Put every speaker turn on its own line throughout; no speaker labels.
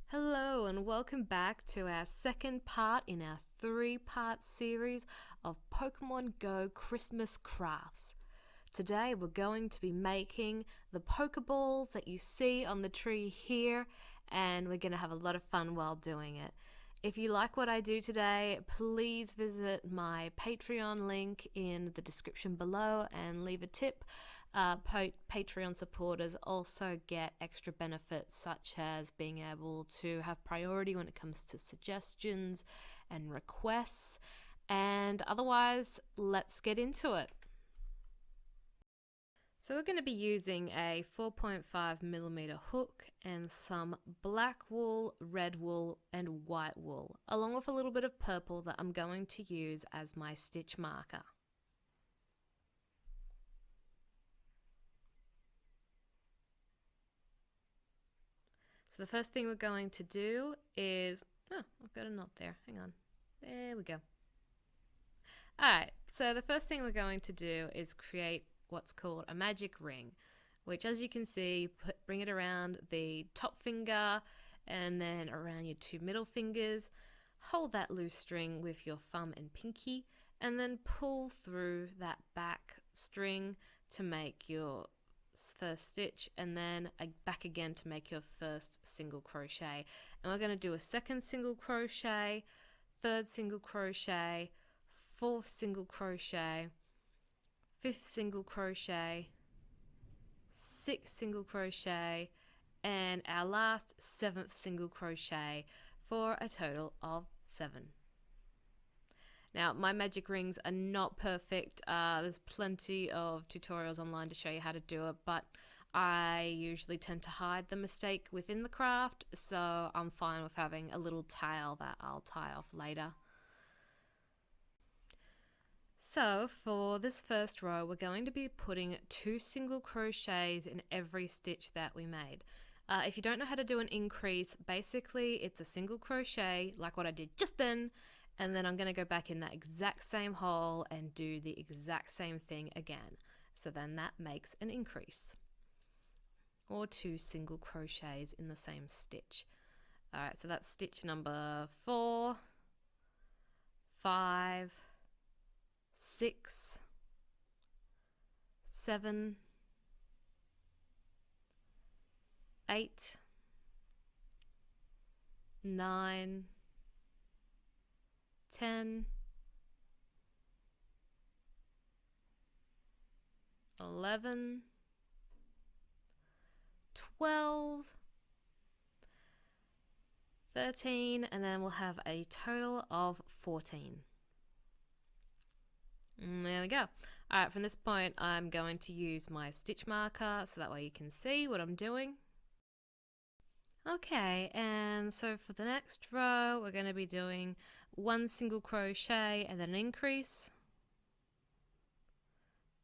Hello and welcome back to our second part in our 3-part series of Pokemon Go Christmas crafts. Today we're going to be making the Pokeballs that you see on the tree here, and we're going to have a lot of fun while doing it. If you like what I do today, please visit my Patreon link in the description below and leave a tip. Patreon supporters also get extra benefits such as being able to have priority when it comes to suggestions and requests. And otherwise, let's get into it. So we're going to be using a 4.5mm hook and some black wool, red wool and white wool, along with a little bit of purple that I'm going to use as my stitch marker. So the first thing we're going to do is, I've got a knot there, hang on, there we go. Alright, so the first thing we're going to do is create what's called a magic ring, which as you can see, bring it around the top finger and then around your 2 middle fingers. Hold that loose string with your thumb and pinky and then pull through that back string to make your first stitch, and then back again to make your first single crochet. And we're going to do a second single crochet, third single crochet, fourth single crochet, fifth single crochet, sixth single crochet, and our last 7th single crochet for a total of 7. Now, my magic rings are not perfect. There's plenty of tutorials online to show you how to do it, but I usually tend to hide the mistake within the craft, so I'm fine with having a little tail that I'll tie off later. So for this first row, we're going to be putting 2 single crochets in every stitch that we made. If you don't know how to do an increase, basically it's a single crochet like what I did just then, and then I'm going to go back in that exact same hole and do the exact same thing again. So then that makes an increase, or 2 single crochets in the same stitch. Alright, so that's stitch number 4, 5, 6, 7, 8, 9, 10, 11, 12, 13, and then we'll have a total of 14. And there we go. Alright, from this point I'm going to use my stitch marker so that way you can see what I'm doing. Okay, and so for the next row we're going to be doing 1 single crochet and then an increase.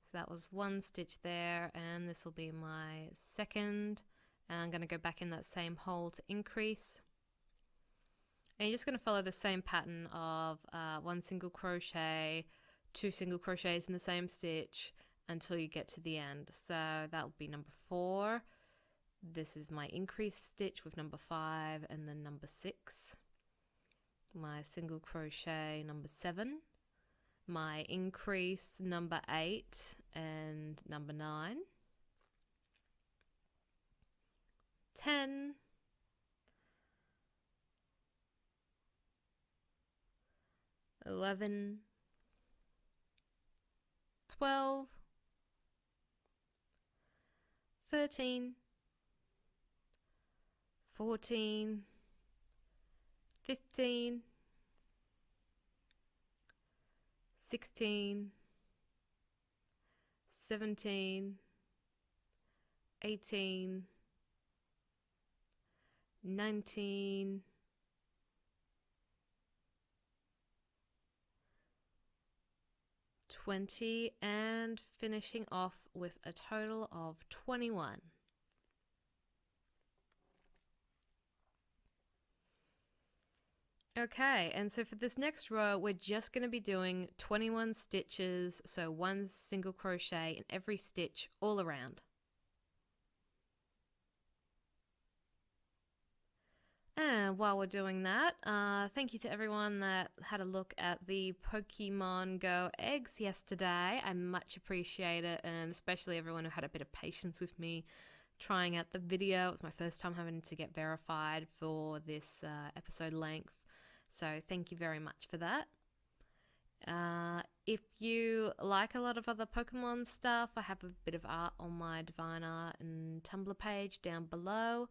So that was 1 stitch there, and this will be my second, and I'm going to go back in that same hole to increase. And you're just going to follow the same pattern of 1 single crochet, 2 single crochets in the same stitch until you get to the end. So that will be number 4. This is my increase stitch with number 5 and then number 6. My single crochet number 7. My increase number 8 and number 9. 10. 11. 12. 13. 14, 15, 16, 17, 18, 19, 20, and finishing off with a total of 21. Okay, and so for this next row, we're just going to be doing 21 stitches, so 1 single crochet in every stitch all around. And while we're doing that, thank you to everyone that had a look at the Pokemon Go eggs yesterday. I much appreciate it, and especially everyone who had a bit of patience with me trying out the video. It was my first time having to get verified for this episode length, so thank you very much for that. If you like a lot of other Pokemon stuff, I have a bit of art on my Divine Art and Tumblr page down below.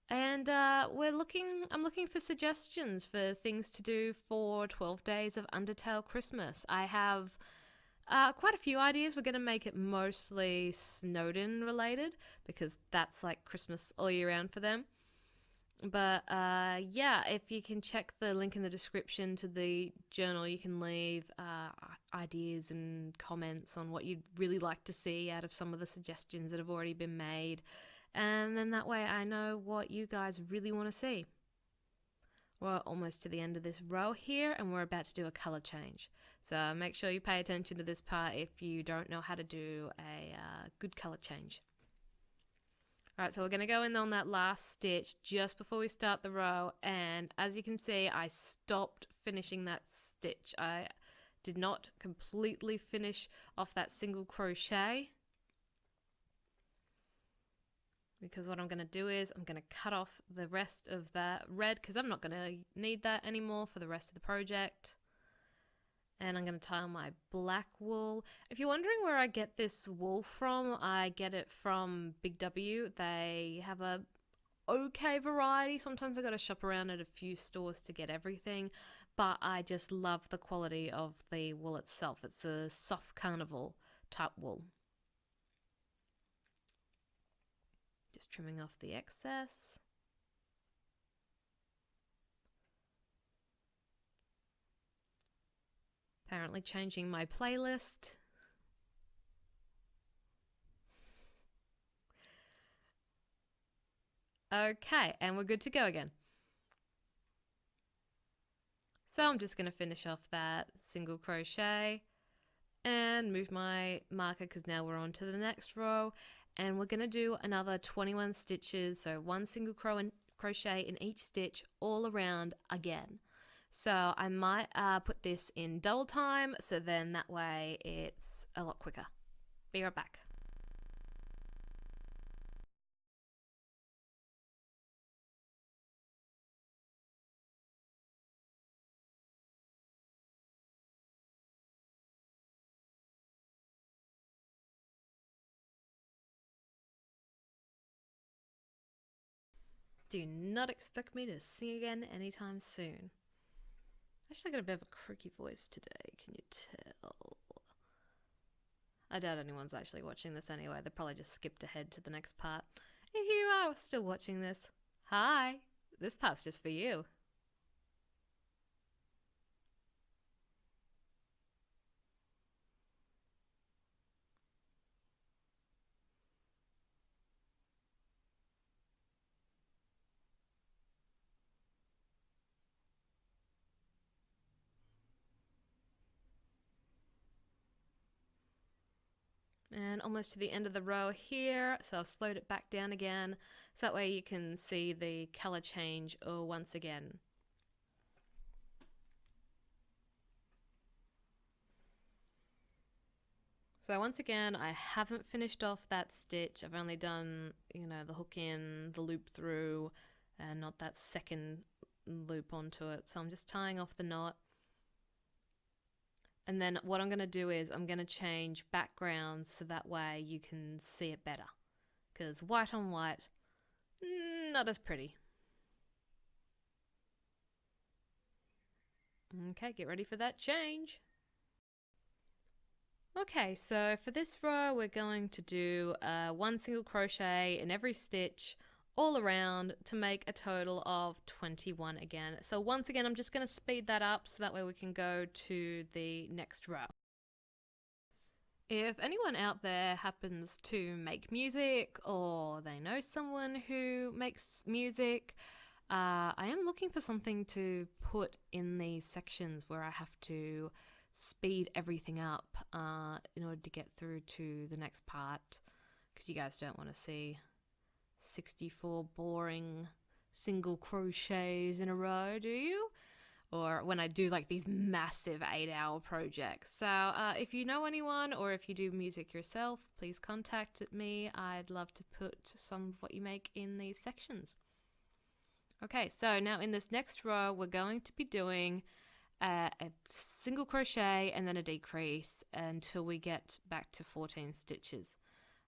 And I'm looking for suggestions for things to do for 12 Days of Undertale Christmas. I have quite a few ideas. We're going to make it mostly Snowdin related because that's like Christmas all year round for them. But yeah, if you can check the link in the description to the journal, you can leave ideas and comments on what you'd really like to see out of some of the suggestions that have already been made. And then that way I know what you guys really want to see. We're almost to the end of this row here and we're about to do a color change. So make sure you pay attention to this part if you don't know how to do a good color change. Alright, so we're going to go in on that last stitch just before we start the row, and as you can see I stopped finishing that stitch. I did not completely finish off that single crochet because what I'm going to do is I'm going to cut off the rest of that red because I'm not going to need that anymore for the rest of the project. And I'm going to tie on my black wool. If you're wondering where I get this wool from, I get it from Big W. They have a okay variety. Sometimes I got to shop around at a few stores to get everything, but I just love the quality of the wool itself. It's a soft carnival type wool. Just trimming off the excess. Apparently changing my playlist. Okay, and we're good to go again. So I'm just going to finish off that single crochet and move my marker because now we're on to the next row. And we're going to do another 21 stitches, so one single crochet in each stitch all around again. So I might put this in double time, so then that way it's a lot quicker. Be right back. Do not expect me to sing again anytime soon. Actually, I got a bit of a croaky voice today, can you tell? I doubt anyone's actually watching this anyway. They probably just skipped ahead to the next part. If you are still watching this, hi! This part's just for you. And almost to the end of the row here, so I've slowed it back down again, so that way you can see the color change once again. So once again, I haven't finished off that stitch. I've only done, the hook in, the loop through, and not that second loop onto it. So I'm just tying off the knot. And then what I'm going to do is I'm going to change backgrounds so that way you can see it better. Because white on white, not as pretty. Okay, get ready for that change. Okay, so for this row we're going to do one single crochet in every stitch all around to make a total of 21 again. So once again I'm just going to speed that up so that way we can go to the next row. If anyone out there happens to make music or they know someone who makes music, I am looking for something to put in these sections where I have to speed everything up in order to get through to the next part, because you guys don't want to see 64 boring single crochets in a row, do you? Or when I do like these massive 8-hour projects. So if you know anyone or if you do music yourself, please contact me. I'd love to put some of what you make in these sections. Okay, so now in this next row, we're going to be doing a single crochet and then a decrease until we get back to 14 stitches.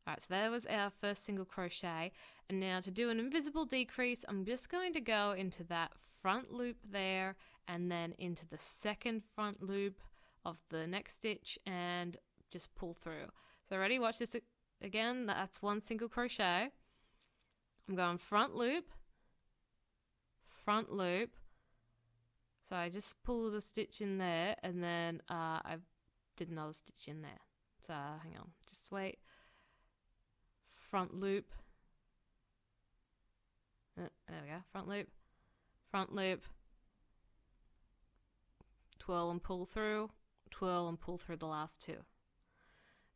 Alright, so that was our first single crochet, and now to do an invisible decrease, I'm just going to go into that front loop there and then into the second front loop of the next stitch and just pull through. So ready? Watch this again. That's one single crochet. I'm going front loop, so I just pulled a stitch in there and then I did another stitch in there. So hang on, just wait. Front loop, there we go, front loop, twirl and pull through the last two.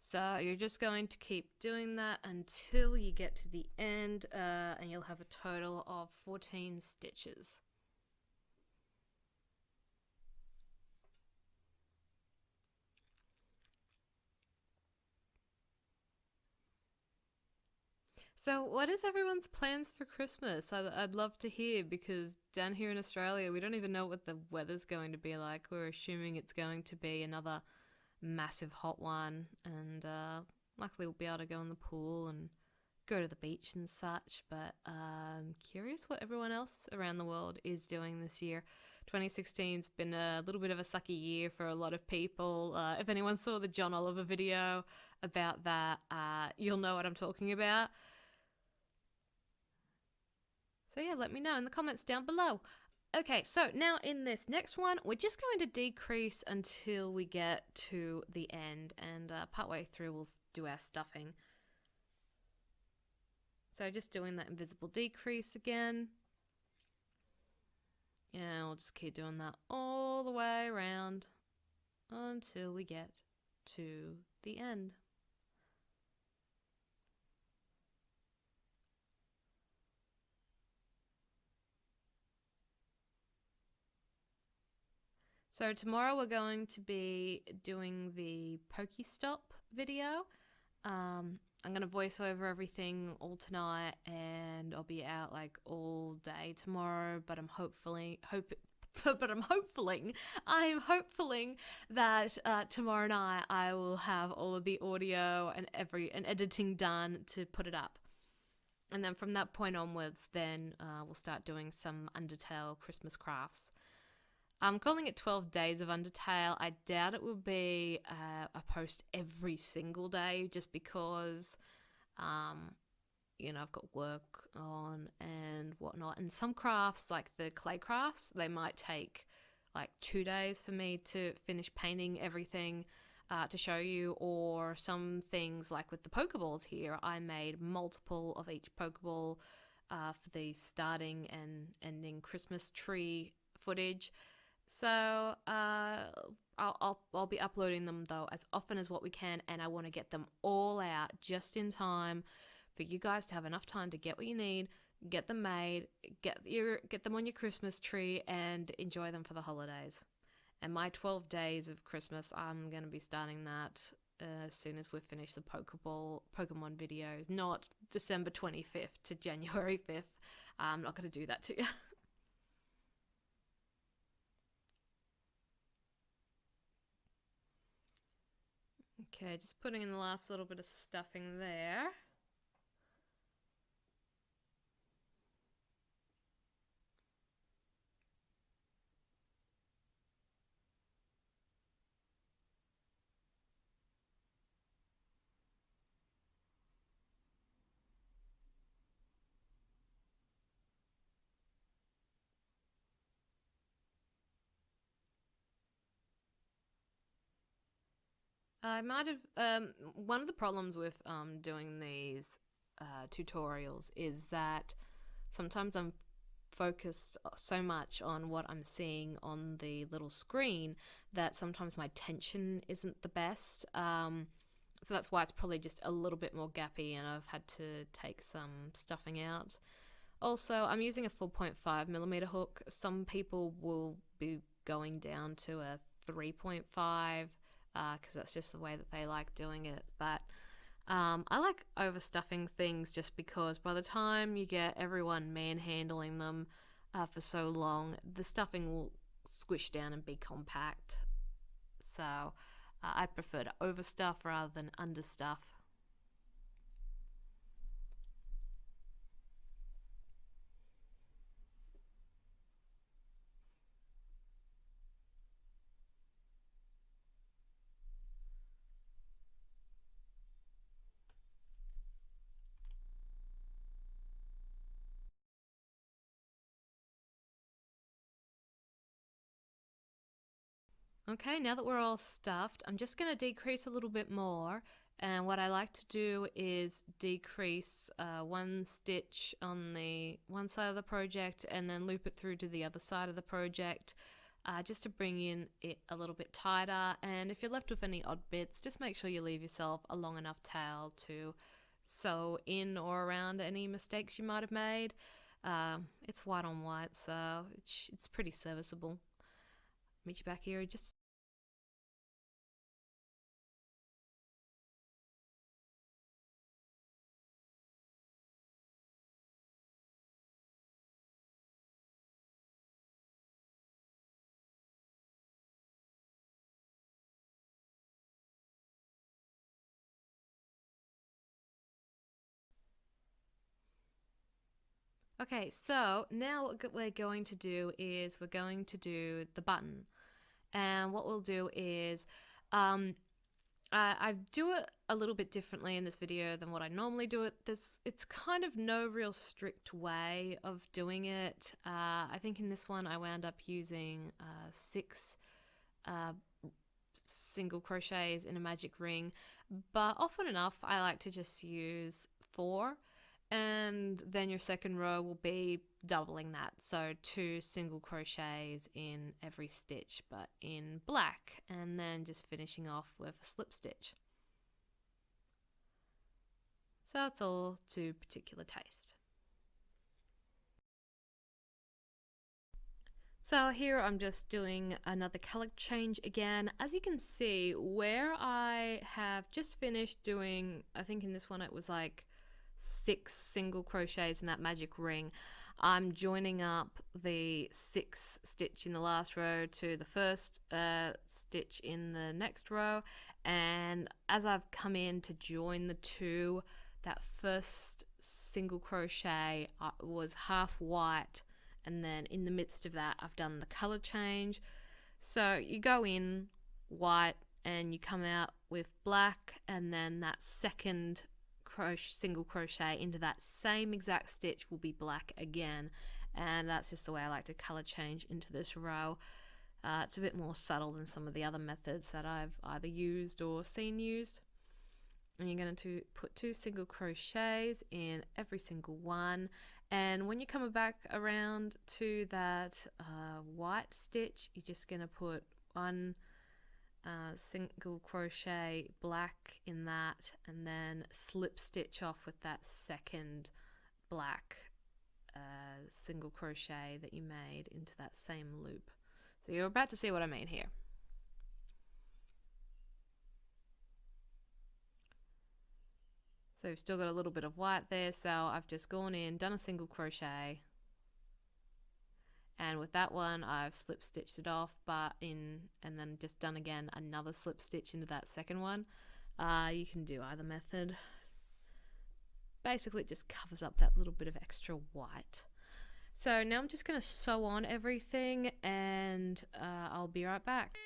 So you're just going to keep doing that until you get to the end, and you'll have a total of 14 stitches. So what is everyone's plans for Christmas? I'd love to hear, because down here in Australia, we don't even know what the weather's going to be like. We're assuming it's going to be another massive hot one, and luckily we'll be able to go in the pool and go to the beach and such, but I'm curious what everyone else around the world is doing this year. 2016's been a little bit of a sucky year for a lot of people. If anyone saw the John Oliver video about that, you'll know what I'm talking about. So yeah, let me know in the comments down below. Okay, so now in this next one, we're just going to decrease until we get to the end, and partway through we'll do our stuffing. So just doing that invisible decrease again. And we'll just keep doing that all the way around until we get to the end. So tomorrow we're going to be doing the Pokestop video. I'm going to voice over everything all tonight, and I'll be out like all day tomorrow, but I'm hoping that tomorrow night I will have all of the audio and editing done to put it up. And then from that point onwards, then we'll start doing some Undertale Christmas crafts. I'm calling it 12 days of Undertale. I doubt it will be a post every single day, just because, I've got work on and whatnot. And some crafts, like the clay crafts, they might take like 2 days for me to finish painting everything to show you. Or some things, like with the Pokeballs here, I made multiple of each Pokeball for the starting and ending Christmas tree footage. So I'll be uploading them though as often as what we can, and I want to get them all out just in time for you guys to have enough time to get what you need, get them made, get them on your Christmas tree, and enjoy them for the holidays. And my 12 days of Christmas, I'm going to be starting that as soon as we've finished the Pokemon videos, not December 25th to January 5th. I'm not going to do that to you. Okay, just putting in the last little bit of stuffing there. I might have, one of the problems with doing these tutorials is that sometimes I'm focused so much on what I'm seeing on the little screen that sometimes my attention isn't the best. So that's why it's probably just a little bit more gappy, and I've had to take some stuffing out Also, I'm using a 4.5mm hook. Some people will be going down to a 3.5 because that's just the way that they like doing it. But I like overstuffing things just because by the time you get everyone manhandling them for so long, the stuffing will squish down and be compact. So I prefer to overstuff rather than understuff. Okay, now that we're all stuffed, I'm just going to decrease a little bit more. And what I like to do is decrease one stitch on the one side of the project and then loop it through to the other side of the project just to bring in it a little bit tighter. And if you're left with any odd bits, just make sure you leave yourself a long enough tail to sew in or around any mistakes you might have made. It's white on white, so it's pretty serviceable. Meet you back here just. Okay, so now what we're going to do is we're going to do the button. And what we'll do is I do it a little bit differently in this video than what I normally do it. It's kind of no real strict way of doing it. I think in this one I wound up using 6 uh, single crochets in a magic ring, but often enough I like to just use 4, and then your second row will be doubling that, so 2 single crochets in every stitch but in black, and then just finishing off with a slip stitch. So it's all to particular taste. So here I'm just doing another color change again. As you can see, where I have just finished doing, I think in this one it was like 6 single crochets in that magic ring, I'm joining up the 6 stitch in the last row to the first stitch in the next row, and as I've come in to join the two, that first single crochet was half white, and then in the midst of that I've done the color change. So you go in white and you come out with black, and then that second single crochet into that same exact stitch will be black again, and that's just the way I like to color change into this row. It's a bit more subtle than some of the other methods that I've either used or seen used. And you're going to put 2 single crochets in every single one, and when you come back around to that white stitch, you're just going to put 1 single crochet black in that, and then slip stitch off with that second black single crochet that you made into that same loop. So you're about to see what I mean here. So we've still got a little bit of white there, so I've just gone in, done a single crochet, and with that one I've slip stitched it off, and then just done again another slip stitch into that second one. You can do either method. Basically it just covers up that little bit of extra white. So now I'm just going to sew on everything, and I'll be right back.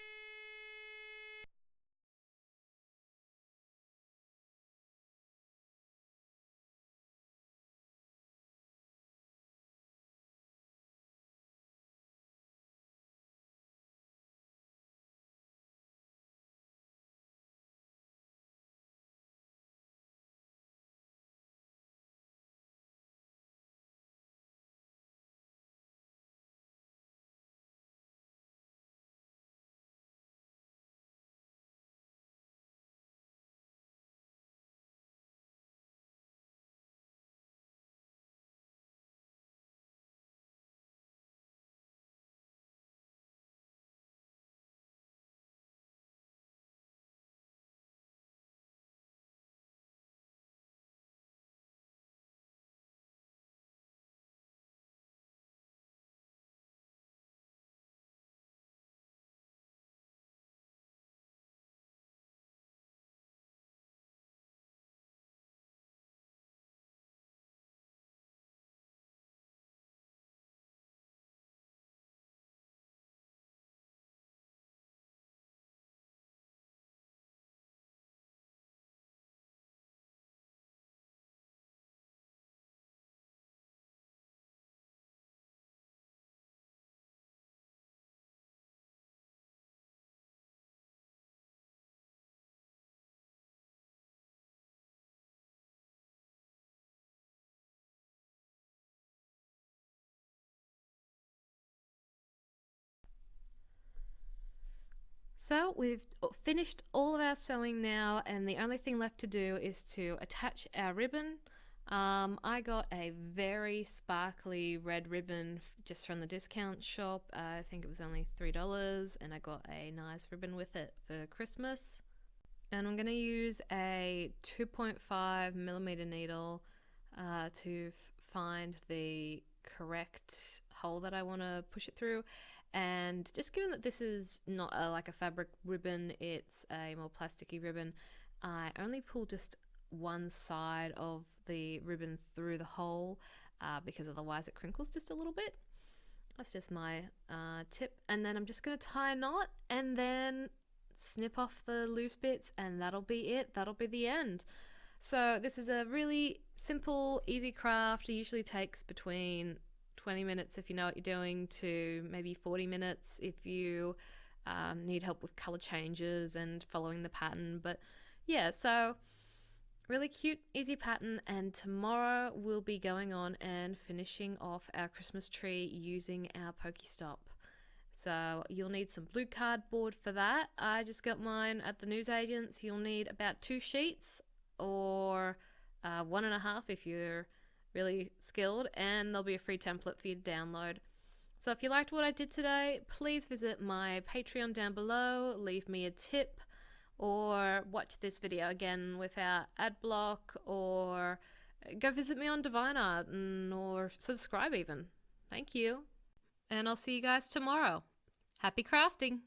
So we've finished all of our sewing now, and the only thing left to do is to attach our ribbon. I got a very sparkly red ribbon just from the discount shop. I think it was only $3, and I got a nice ribbon with it for Christmas. And I'm going to use a 2.5 millimeter needle to find the correct hole that I want to push it through. And just given that this is not like a fabric ribbon, it's a more plasticky ribbon, I only pull just one side of the ribbon through the hole because otherwise it crinkles just a little bit. That's just my tip. And then I'm just going to tie a knot and then snip off the loose bits, and that'll be it. That'll be the end. So this is a really simple, easy craft. It usually takes between 20 minutes if you know what you're doing to maybe 40 minutes if you need help with color changes and following the pattern. But yeah, so really cute, easy pattern, and tomorrow we'll be going on and finishing off our Christmas tree using our Pokestop. So you'll need some blue cardboard for that. I just got mine at the newsagents. You'll need about 2 sheets or 1.5 if you're really skilled, and there'll be a free template for you to download. So if you liked what I did today, please visit my Patreon down below, leave me a tip, or watch this video again without ad block, or go visit me on DevineArt or subscribe even. Thank you. And I'll see you guys tomorrow. Happy crafting!